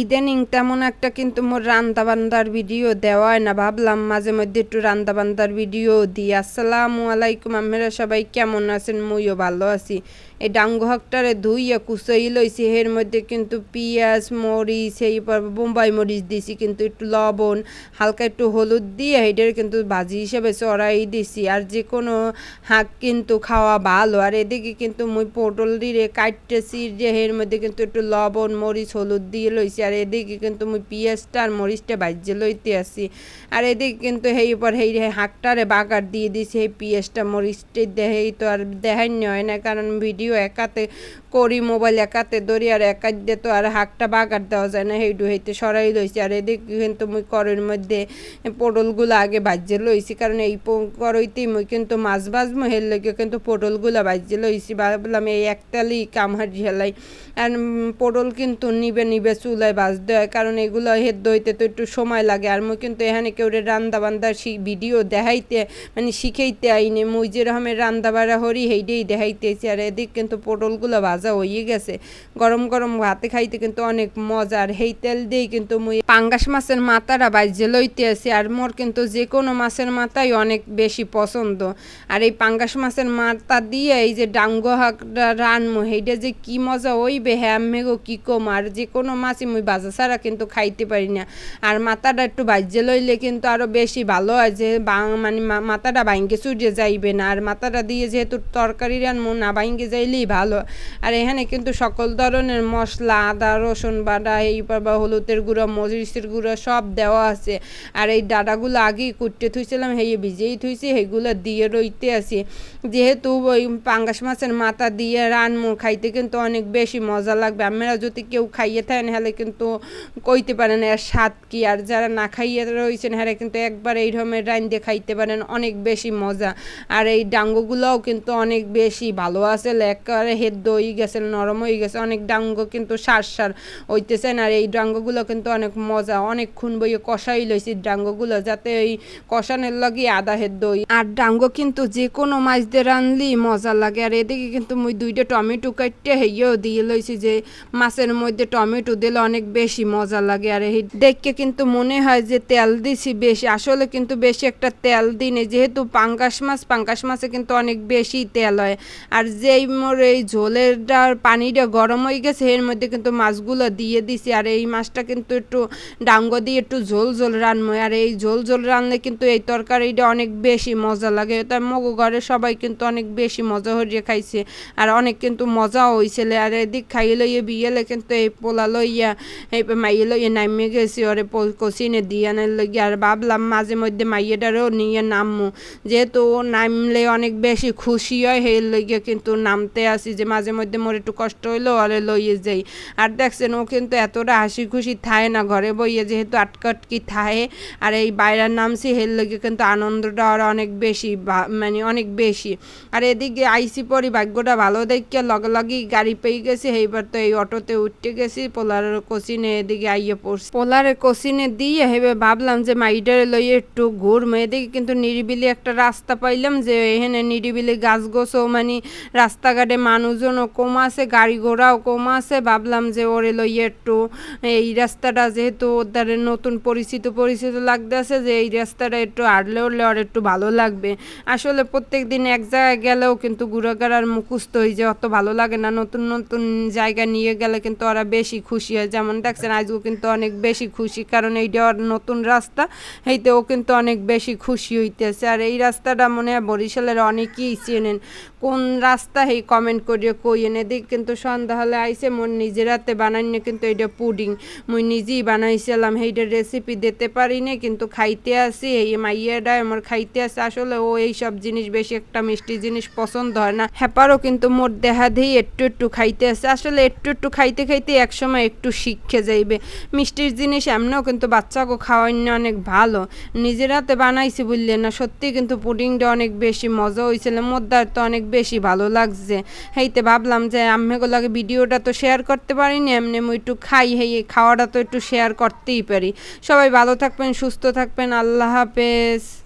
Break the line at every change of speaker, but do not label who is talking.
ইদানিং তেমন একটা কিন্তু মোর রান্দাবান্দার ভিডিও দেওয়া হয় না, ভাবলাম মাঝে মধ্যে একটু রান্দাবান্দার ভিডিও দিই। আসসালামু আলাইকুম, আপনারা সবাই কেমন আছেন? মুইও ভালো আছি। এই ডাঙ্গো হকটারে ধুইয়া কুচাই লইছি, এর মধ্যে কিন্তু পিঁয়াজ মরিচ এইবার বোম্বাই মরিচ দিছি, কিন্তু একটু লবণ হালকা একটু হলুদ দিয়ে এইটার কিন্তু ভাজি হিসেবে চড়াই দিছি। আর যে কোনো হাঁক কিন্তু খাওয়া ভালো। আর এদিকে কিন্তু মুই পটল দিয়ে কাটতেছি, যে এর মধ্যে কিন্তু একটু লবণ মরিচ হলুদ দিয়ে লইছি। আর এদিকে কিন্তু মুই পিঁয়াজটা আর মরিচটা ভাজে লইতে আসি। আর এদিকে কিন্তু হেই পর হেই হাঁকটারে বাগার দিয়ে দিছি, এই পিঁয়াজটা মরিচটা দেহেই তো আর দেখাই হয় না, কারণ ভিডিও একাতে করি, মোবাইল একাতে ধরি, আর একাত দিয়ে তো আর হাঁকটা বাগার দেওয়া যায় না, হেইডু হেইতে সরাই লইছি। আর এদিকে কিন্তু মুই কড়াইয়ের মধ্যে পটলগুলো আগে ভাজে লইছি, কারণ এই কড়াইতেই মুই কিন্তু মাছ ভাজবো, হের লেগে কিন্তু পটলগুলো ভাজে লইছি। ভাবলাম এই একতালি কামহার ঝেলাই। আর পটল কিন্তু নিবে নিবে চুলায় ভাজতে হয়, কারণ এগুলো হেদ্দ হইতে তো একটু সময় লাগে। আর মুই কিন্তু এখানে কেউ রান্দা বান্দার ভিডিও দেখাইতে মানে শিখাইতে আইনি, মুই যেরকমের রান্দা বাড়া হরি সেইটাই দেখাইতেছি। আর এদিক কিন্তু পটলগুলো ভাজা হয়ে গেছে, গরম গরম ভাতে খাইতে কিন্তু অনেক মজা। আর সেই তেল দিয়েই কিন্তু মুই পাঙ্গাস মাছের মাথাটা ভাজে লইতে আছি। আর মোর কিন্তু যে কোনো মাছের মাথাই অনেক বেশি পছন্দ। আর এই পাঙ্গাস মাছের মাথা দিয়ে এই যে ডাঙ্গো হাঁকটা রানমু, সেইটা যে কি মজা হইবে হ্যাঁ মেগো কি কম। আর যে কোনো মাছই মুই ভাজা ছাড়া কিন্তু খাইতে পারি না। আর মাথাটা একটু ভাজে লইলে কিন্তু আরও বেশি ভালো হয়, যে মানে মাথাটা ভাঙ্গে চুড়ে যাইবে না। আর মাথাটা দিয়ে যেহেতু তরকারি রানমু, না ভাঙ্গে যাইলেই ভালো। আর এখানে কিন্তু সকল ধরনের মশলা, আদা রসুন বাটা, এইবার বা হলুদের গুঁড়ো মরিচের গুঁড়ো সব দেওয়া আছে। আর এই ডাটাগুলো আগেই কুটতে থুইছিলাম, হেয়ে ভিজেই থুইছি, সেইগুলো দিয়ে রইতে আছি। যেহেতু ওই পাঙ্গাস মাছের মাথা দিয়ে রানমু, খাইতে কিন্তু অনেক বেশি মজা লাগবে। আপনারা যদি কেউ খাইয়ে থাকেন হলে কিন্তু কইতে পারেন এর স্বাদ কি। আর যারা না খাইয়ে রয়েছেন হ্যাঁ কিন্তু একবার এই রকমের রান দিয়ে খাইতে পারেন, অনেক বেশি মজা। আর এই ডাঙ্গোগুলোও কিন্তু অনেক বেশি ভালো আছে, একেবারে হেদ্দ হয়ে গেছে, নরম হয়ে গেছে, অনেক ডাঙ্গো কিন্তু সার সার হইতেছেন। আর এই ডাঙ্গোগুলো কিন্তু অনেক মজা, অনেকক্ষণ বইয়ে কষাই লইছি ডাঙ্গোগুলো, যাতে ওই কষানোর লগে আদা হেদ্দ হই। আর ডাঙ্গো কিন্তু যে কোনো মাছ দিয়ে রানলেই মজা লাগে। আর এদিকে কিন্তু মুই দুইটা টমেটো কাটতে হেয়েও দিয়ে লইছি, যে মাছের মধ্যে টমেটো দিলে অনেক বেশি মজা লাগে। আর এই দেখে কিন্তু মনে হয় যে তেল দিছি বেশি, আসলে কিন্তু বেশি একটা তেল দিই নেই, যেহেতু পাঙ্গাস মাছে কিন্তু অনেক বেশি তেল হয়। আর যেই মোর এই ঝোলের পানিটা গরম হয়ে গেছে, এর মধ্যে কিন্তু মাছগুলো দিয়ে দিছি। আর এই মাছটা কিন্তু একটু ডাঙ্গো দিয়ে একটু ঝোল ঝোল রানবো। আর এই ঝোল ঝোল রানলে কিন্তু এই তরকারিটা অনেক বেশি মজা লাগে, তার মগো ঘরে সবাই কিন্তু অনেক বেশি মজা হরিয়ে খাইছে, আর অনেক কিন্তু মজাও হয়েছিল। আর এদিক খাইয়ে লইয়ে বিয়েলে কিন্তু এই পোলা লইয়া এই মাইয়ে লইয়া নামিয়ে গেছি, ওরে কষিনে দিয়ে আনার লইয়া। আর ভাবলাম মাঝে মধ্যে মাইয়েটারও নিয়ে নামমু, যেহেতু ও নামলে অনেক বেশি খুশি হয়, সেই লইয়া কিন্তু নামতে আসি, যে মাঝে মধ্যে মোর একটু কষ্ট হইলো ওরে লইয়ে যাই। আর দেখছেন ও কিন্তু এতটা হাসি খুশি থায় না ঘরে বইয়ে, যেহেতু আটকাটকি থায়। আর এই বাইরের নামছি হের লইয়া কিন্তু আনন্দটা আর অনেক বেশি, মানে অনেক বেশি। আর এদিকে আইসি পরি ভাগ্যটা ভালো দেখে লগে লগেই গাড়ি পেয়ে গেছি, এইবার তো এই অটোতে উঠতে গেছি, পোলারের কোচিনে এদিকে আইয়ে পড়ছি। পোলারের কোচিনে দিয়ে হেবে ভাবলাম যে মাইডারে লইয়ে একটু ঘুরমো। এদিকে কিন্তু নিরিবিলি একটা রাস্তা পাইলাম, যে এখানে নিরিবিলি গাছ গোছও মানে রাস্তাঘাটে মানুষজনও কম আছে, গাড়ি ঘোড়াও কম আছে। ভাবলাম যে ওরে লইয়ে একটু এই রাস্তাটা, যেহেতু ওদের নতুন পরিচিত লাগতে আছে, যে এই রাস্তাটা একটু হাঁটলে উঠলে ওর একটু ভালো লাগবে। আসলে প্রত্যেক দিন এক জায়গায় গেলেও কিন্তু ঘুরাঘুরার মুখস্থ হয়ে যায়, অত ভালো লাগে না। নতুন নতুন জায়গা নিয়ে গেলে কিন্তু ওরা বেশি খুশি হয়, যেমন দেখছেন আজও কিন্তু অনেক বেশি খুশি, কারণ এইটা ওর নতুন রাস্তা, এইতেও কিন্তু অনেক বেশি খুশি হইতেছে। আর এই রাস্তাটা মনে হয় বরিশালের অনেকেই চেনেন, কোন রাস্তা এই কমেন্ট করিয়ে কইয়েন। এদিক কিন্তু সন্ধ্যা হলে আইসে, মোর নিজের হাতে বানাইনি কিন্তু এইটা পুডিং মুই নিজেই বানাইছিলাম, এইটার রেসিপি দিতে পারি না, কিন্তু খাইতে আসি এই মাইয়াটা আমার খাইতে আসে। আসলে ও এইসব জিনিস বেশি একটা মিষ্টি জিনিস পছন্দ হয় না, হ্যাপারও কিন্তু মোর দেহা দিয়ে একটু একটু খাইতে আসে। আসলে একটু একটু খাইতে খাইতে একসময় একটু শিখে যাইবে। মিষ্টির জিনিস এমনিও কিন্তু বাচ্চাকে খাওয়ানো অনেক ভালো, নিজের হাতে বানাইছি বুঝলেন না, সত্যি কিন্তু পুডিংটা অনেক বেশি মজা হয়েছিল, মোদ্দার তো অনেক বেশি ভালো লাগছে। হেইতে ভাবলাম যে আম্মেগুলোকে ভিডিওটা তো শেয়ার করতে পারিনি, এমনি মুই একটু খাই, হেই খাওয়াটা তো একটু শেয়ার করতেই পারি। সবাই ভালো থাকবেন, সুস্থ থাকবেন, আল্লাহ হাফেজ।